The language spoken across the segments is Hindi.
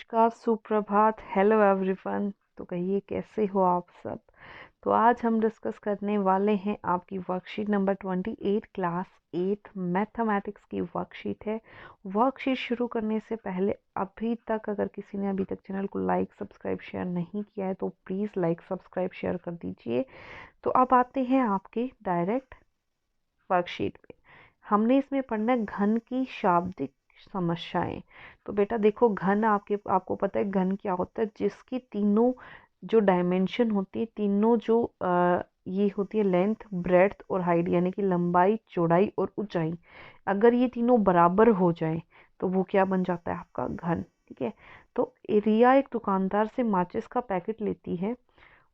नमस्कार, सुप्रभात, हेलो एवरीवन। तो कहिए कैसे हो आप सब। तो आज हम डिस्कस करने वाले हैं आपकी वर्कशीट नंबर 28 क्लास 8 मैथमेटिक्स की वर्कशीट है। वर्कशीट शुरू करने से पहले अभी तक अगर किसी ने अभी तक चैनल को लाइक सब्सक्राइब शेयर नहीं किया है तो प्लीज़ लाइक सब्सक्राइब शेयर कर दीजिए। तो अब आते हैं आपके डायरेक्ट वर्कशीट पे। हमने इसमें पढ़ना है घन की शाब्दिक समस्याएं। तो बेटा देखो, घन आपको पता है घन क्या होता है, जिसकी तीनों जो डायमेंशन होती है, तीनों जो ये होती है लेंथ ब्रेड्थ और हाइट, यानी कि लंबाई चौड़ाई और ऊंचाई, अगर ये तीनों बराबर हो जाए तो वो क्या बन जाता है आपका घन। ठीक है। तो रिया एक दुकानदार से माचिस का पैकेट लेती है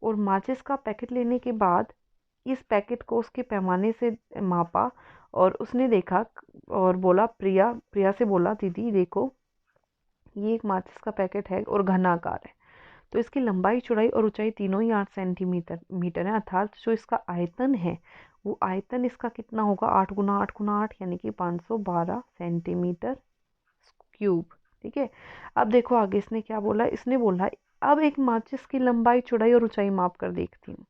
और माचिस का पैकेट लेने के बाद इस पैकेट को उसके पैमाने से मापा और उसने देखा और बोला, प्रिया से बोला, दीदी देखो ये एक माचिस का पैकेट है और घनाकार है, तो इसकी लंबाई चौड़ाई और ऊंचाई तीनों ही 8 सेंटीमीटर है, अर्थात जो इसका आयतन है वो आयतन इसका कितना होगा, 8 × 8 × 8 यानी कि 512 सेंटीमीटर क्यूब। ठीक है। अब देखो आगे इसने क्या बोला, इसने बोला अब एक माचिस की लंबाई चौड़ाई और ऊंचाई माप कर देखती हूँ।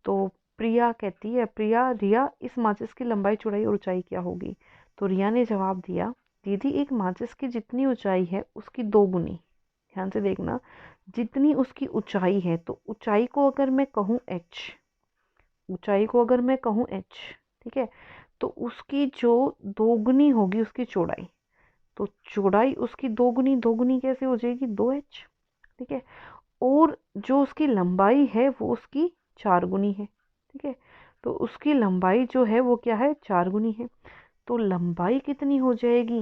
तो प्रिया कहती है, रिया इस माचिस की लंबाई चौड़ाई और ऊंचाई क्या होगी। तो रिया ने जवाब दिया, दीदी एक माचिस की जितनी ऊंचाई है उसकी 2 गुनी। ध्यान से देखना, जितनी उसकी ऊंचाई है, तो ऊंचाई को अगर मैं कहूँ h, ऊंचाई को अगर मैं कहूँ h, ठीक है, तो उसकी जो 2 गुनी होगी उसकी चौड़ाई, तो चौड़ाई उसकी 2 गुनी, 2 गुनी कैसे हो जाएगी, 2h। ठीक है। और जो उसकी लंबाई है वो उसकी 4 गुनी है। ठीक है। तो उसकी लंबाई जो है वो क्या है, 4 गुनी है। तो लंबाई कितनी हो जाएगी,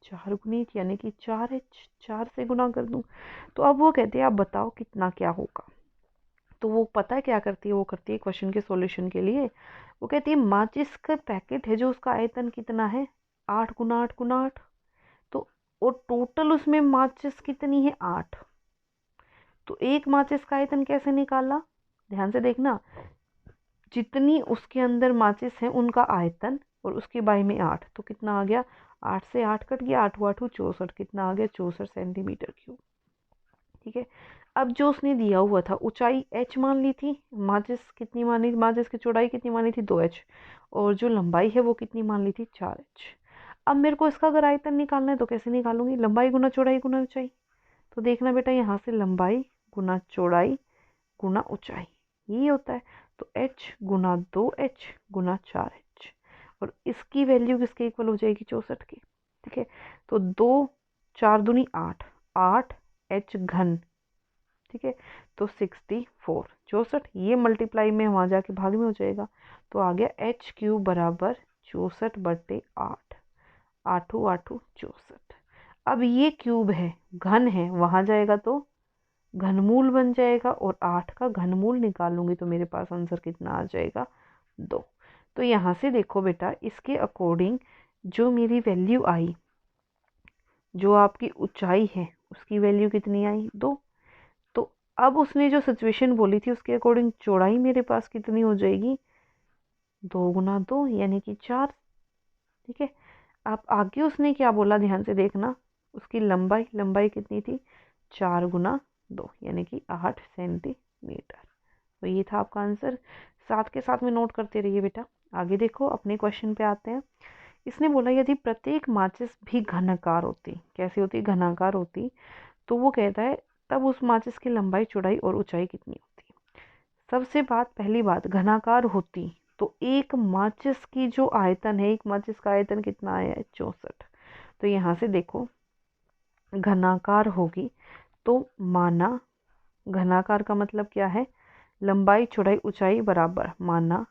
4 गुनी, यानी कि 4h। 4 से गुना कर दूं। तो अब वो कहते हैं आप बताओ कितना क्या होगा। तो वो पता है क्या करती है, वो करती है क्वेश्चन के सॉल्यूशन के लिए, वो कहती है माचिस का पैकेट है जो उसका आयतन कितना है, 8 × 8 × 8। तो और टोटल उसमें माचिस कितनी है, 8। तो एक माचिस का आयतन कैसे निकाला, ध्यान से देखना, जितनी उसके अंदर माचिस है उनका आयतन और उसकी बाई में 8, तो कितना आ गया, 8 से 8 कट गया, 8 8 64, कितना आ गया, 64 सेंटीमीटर क्यूब। ठीक है। अब जो उसने दिया हुआ था ऊंचाई h मान ली थी, माचिस कितनी मानी, माचिस की चौड़ाई कितनी मानी थी, 2h, और जो लंबाई है वो कितनी मान ली थी, 4h। अब मेरे को इसका अगर आयतन निकालना है तो कैसे निकालूंगी, लंबाई गुना चौड़ाई गुना ऊंचाई। तो देखना बेटा, यहाँ से लंबाई गुना चौड़ाई गुना ऊंचाई, ये होता है। तो h गुना 2h गुना 4h, और इसकी वैल्यू किसके इक्वल हो जाएगी, 64 की। ठीक है। तो 2 4 दूनी 8, 8h घन। ठीक है। तो 64, 64, ये मल्टीप्लाई में वहाँ जाके भाग में हो जाएगा। तो आ गया h³ बराबर 64/8, 8 8 64। अब ये क्यूब है, घन है, वहाँ जाएगा तो घनमूल बन जाएगा, और 8 का घनमूल निकालूंगी तो मेरे पास आंसर कितना आ जाएगा, 2। तो यहाँ से देखो बेटा, इसके अकॉर्डिंग जो मेरी वैल्यू आई, जो आपकी ऊंचाई है उसकी वैल्यू कितनी आई, 2। तो अब उसने जो सिचुएशन बोली थी उसके अकॉर्डिंग चौड़ाई मेरे पास कितनी हो जाएगी, 2 × 2 यानी कि 4। ठीक है। अब आगे उसने क्या बोला, ध्यान से देखना, उसकी लंबाई कितनी थी, 4 × 2 यानी कि 8 सेंटीमीटर। तो ये था आपका आंसर। साथ के साथ में नोट करते रहिए बेटा। आगे देखो, अपने क्वेश्चन पे आते हैं। इसने बोला यदि प्रत्येक माचिस भी घनाकार होती, कैसी होती, घनाकार होती, तो वो कहता है तब उस माचिस की लंबाई चौड़ाई और ऊंचाई कितनी होती। सबसे पहली बात, घनाकार होती तो एक माचिस की जो आयतन है, एक माचिस का आयतन कितना आया है, 64। तो यहाँ से देखो, घनाकार होगी तो माना, घनाकार का मतलब क्या है, लंबाई चौड़ाई ऊंचाई बराबर, माना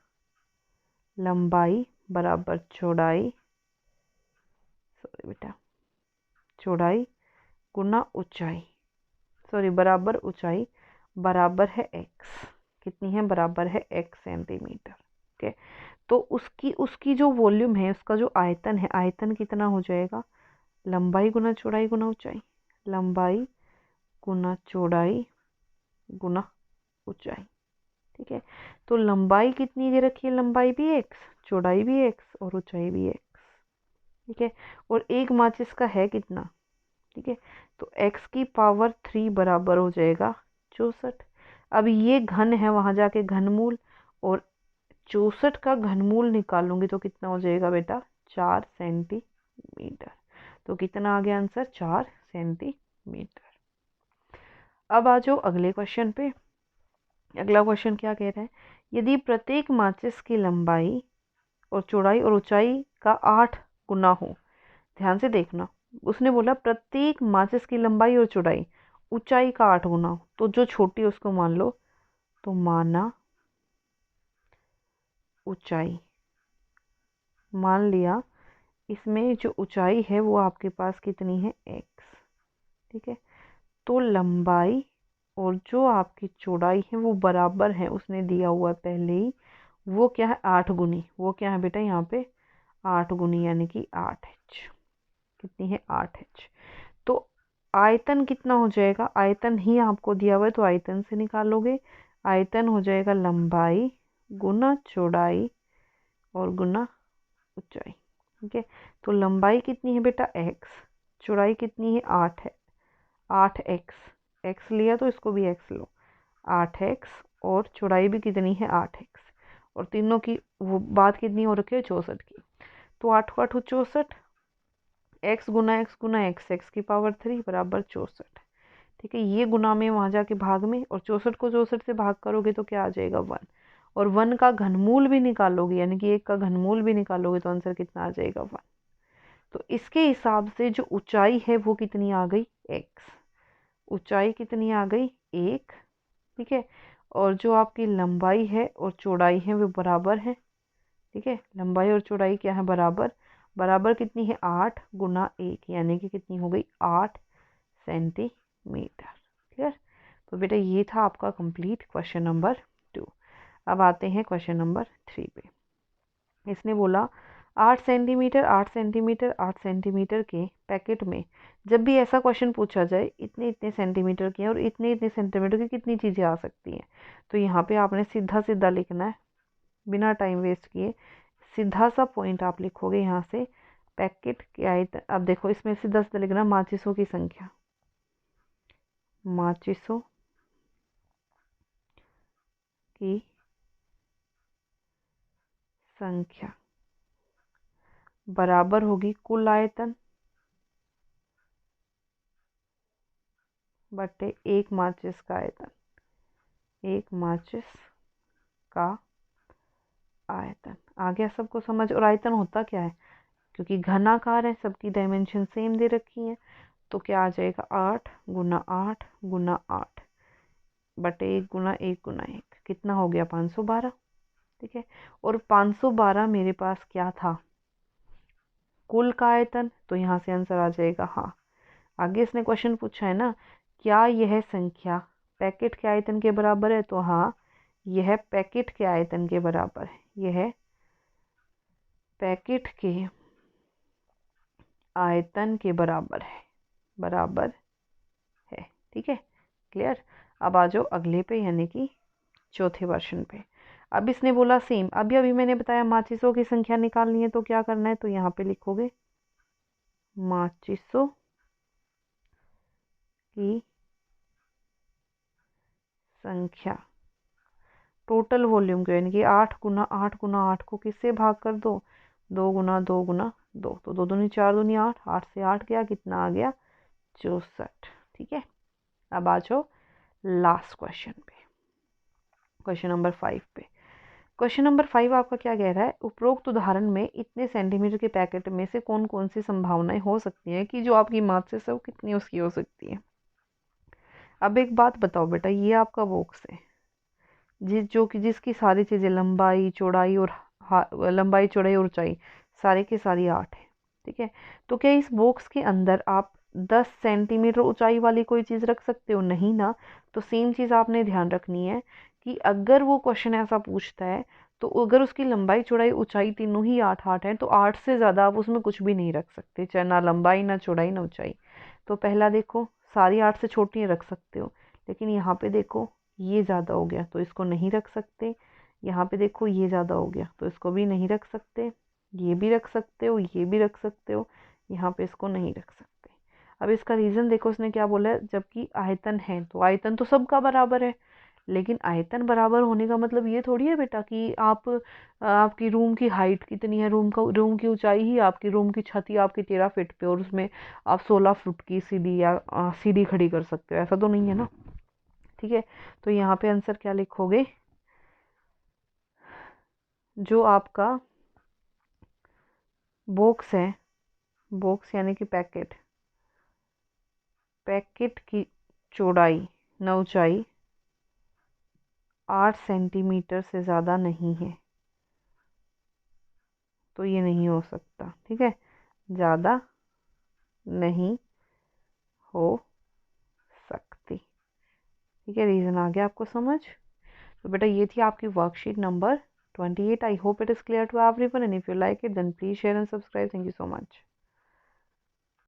लंबाई बराबर चौड़ाई, सॉरी बेटा, चौड़ाई गुना ऊंचाई, सॉरी बराबर ऊंचाई, बराबर है x, कितनी है, बराबर है x सेंटीमीटर। ठीक है। तो उसकी उसकी जो वॉल्यूम है, उसका जो आयतन है, आयतन कितना हो जाएगा, लंबाई गुना चौड़ाई गुना ऊंचाई, लंबाई गुना चौड़ाई गुना ऊंचाई। ठीक है। तो लंबाई कितनी दे रखी है, लंबाई भी x, चौड़ाई भी x और ऊंचाई भी x। ठीक है। और एक माचिस का है कितना, ठीक है। तो x की पावर 3 बराबर हो जाएगा 64। अब ये घन है, वहाँ जाके घनमूल, और 64 का घनमूल निकालूंगी तो कितना हो जाएगा बेटा, 4 सेंटीमीटर। तो कितना आ गया आंसर, 4 सेंटीमीटर। अब आ जाओ अगले क्वेश्चन पे। अगला क्वेश्चन क्या कह रहा है, यदि प्रत्येक माचिस की लंबाई और चौड़ाई और ऊंचाई का 8 गुना हो। ध्यान से देखना, उसने बोला प्रत्येक माचिस की लंबाई और चौड़ाई ऊंचाई का 8 गुना हो, तो जो छोटी है उसको मान लो। तो माना ऊंचाई, मान लिया इसमें जो ऊंचाई है वो आपके पास कितनी है, x। ठीक है। तो लंबाई और जो आपकी चौड़ाई है वो बराबर है, उसने दिया हुआ है पहले ही। वो क्या है, 8 गुनी। वो क्या है बेटा यहाँ पे, 8 गुनी, यानी कि 8h। कितनी है, 8h। तो आयतन कितना हो जाएगा, आयतन ही आपको दिया हुआ है तो आयतन से निकालोगे। आयतन हो जाएगा लंबाई गुना चौड़ाई और गुना ऊंचाई। ठीक है। तो लंबाई कितनी है बेटा, x। चौड़ाई कितनी है, 8 है, 8x। x लिया तो इसको भी x लो, 8x। और चौड़ाई भी कितनी है, 8x। और तीनों की वो बात कितनी हो रखी है, 64 की। तो 8 को 8 64, x गुना x, x की पावर 3 बराबर 64। ठीक है। ये गुना में वहाँ जाके भाग में, और 64 को 64 से भाग करोगे तो क्या आ जाएगा, 1। और 1 का घनमूल भी निकालोगे, यानी कि 1 का घनमूल भी निकालोगे तो आंसर कितना आ जाएगा, 1। तो इसके हिसाब से जो ऊंचाई है वो कितनी आ गई, x। ऊंचाई कितनी आ गई, 1। ठीक है। और जो आपकी लंबाई है और चौड़ाई है वो बराबर है। ठीक है। लंबाई और चौड़ाई क्या है, बराबर। बराबर कितनी है, 8 गुना 1, यानी कि कितनी हो गई, 8 सेंटीमीटर। क्लियर। तो बेटा ये था आपका कंप्लीट क्वेश्चन नंबर 2। अब आते हैं क्वेश्चन नंबर 3 पे। इसने बोला 8 सेंटीमीटर 8 सेंटीमीटर 8 सेंटीमीटर के पैकेट में जब भी ऐसा क्वेश्चन पूछा जाए, इतने इतने सेंटीमीटर के और इतने इतने सेंटीमीटर की कितनी चीज़ें आ सकती हैं। तो यहाँ पे आपने सीधा सीधा लिखना है, बिना टाइम वेस्ट किए। सीधा सा पॉइंट आप लिखोगे यहाँ से, पैकेट के आयतन। अब देखो इसमें सीधा सीधा लिखना, माचिसों की संख्या, माचिसों की संख्या बराबर होगी कुल आयतन बटे एक माचिस का आयतन। एक माचिस का आयतन आ गया सबको समझ। और आयतन होता क्या है, क्योंकि घनाकार है, सबकी डायमेंशन सेम दे रखी है। तो क्या आ जाएगा, 8 गुना 8 गुना 8 बटे 1 गुना 1 गुना 1, कितना हो गया, 512। ठीक है। और 512 मेरे पास क्या था, कुल का आयतन। तो यहाँ से आंसर आ जाएगा हाँ। आगे इसने क्वेश्चन पूछा है ना, क्या यह संख्या पैकेट के आयतन के बराबर है। तो हाँ, यह पैकेट के आयतन के बराबर है। यह पैकेट के आयतन के बराबर है, बराबर है। ठीक है। क्लियर। अब आ जाओ अगले पे, यानी कि चौथे वर्षन पे। अब इसने बोला सेम, अभी अभी मैंने बताया माचिसों की संख्या निकालनी है, तो क्या करना है, तो यहाँ पे लिखोगे माचिसों की संख्या टोटल वॉल्यूम को, यानी कि 8 गुना 8 गुना 8 को किससे भाग कर दो, 2 गुना 2 गुना 2। तो 2 दूनी 4 दूनी 8, 8 से 8 गया, कितना आ गया, 64। ठीक है। अब आ जाओ लास्ट क्वेश्चन पे, क्वेश्चन नंबर 5 पे। क्वेश्चन नंबर 5 आपका क्या कह रहा है, उपरोक्त उदाहरण में इतने सेंटीमीटर के पैकेट में से कौन कौन सी संभावनाएं हो सकती हैं कि जो आपकी माचिस है वो कितनी उसकी हो सकती है। अब एक बात बताओ बेटा, ये आपका बॉक्स है जो कि जिसकी सारी चीज़ें लंबाई चौड़ाई और लंबाई चौड़ाई और ऊंचाई सारे की सारी 8 है। ठीक है। तो क्या इस बॉक्स के अंदर आप 10 सेंटीमीटर ऊंचाई वाली कोई चीज़ रख सकते हो, नहीं ना। तो सेम चीज़ आपने ध्यान रखनी है कि अगर वो क्वेश्चन ऐसा पूछता है, तो अगर उसकी लंबाई चौड़ाई ऊंचाई तीनों ही 8 8 है, तो 8 से ज़्यादा आप उसमें कुछ भी नहीं रख सकते, चाहे ना लंबाई ना चौड़ाई ना ऊंचाई। तो पहला देखो, सारी 8 से छोटी रख सकते हो, लेकिन यहाँ पे देखो ये ज़्यादा हो गया तो इसको नहीं रख सकते। यहाँ पे देखो ये ज़्यादा हो गया तो इसको भी नहीं रख सकते। ये भी रख सकते हो, ये भी रख सकते हो, यहाँ पे इसको नहीं रख सकते। अब इसका रीज़न देखो, उसने क्या बोला है, जबकि आयतन है तो आयतन तो सबका बराबर है, लेकिन आयतन बराबर होने का मतलब ये थोड़ी है बेटा कि आपकी रूम की हाइट कितनी है, रूम की ऊंचाई ही आपकी रूम की छत ही आपकी 13 फीट पे, और उसमें आप 16 फुट की सीढ़ी या सीढ़ी खड़ी कर सकते हो, ऐसा तो नहीं है ना। ठीक है, तो यहाँ पे आंसर क्या लिखोगे, जो आपका बॉक्स है, बॉक्स यानी कि पैकेट, पैकेट की चौड़ाई न ऊंचाई 8 सेंटीमीटर से ज़्यादा नहीं है, तो ये नहीं हो सकता। ठीक है, ज़्यादा नहीं हो सकती। ठीक है, रीज़न आ गया आपको समझ। तो बेटा ये थी आपकी worksheet number 28। I hope it is clear to everyone, and if you like it then please share and subscribe. Thank you so much.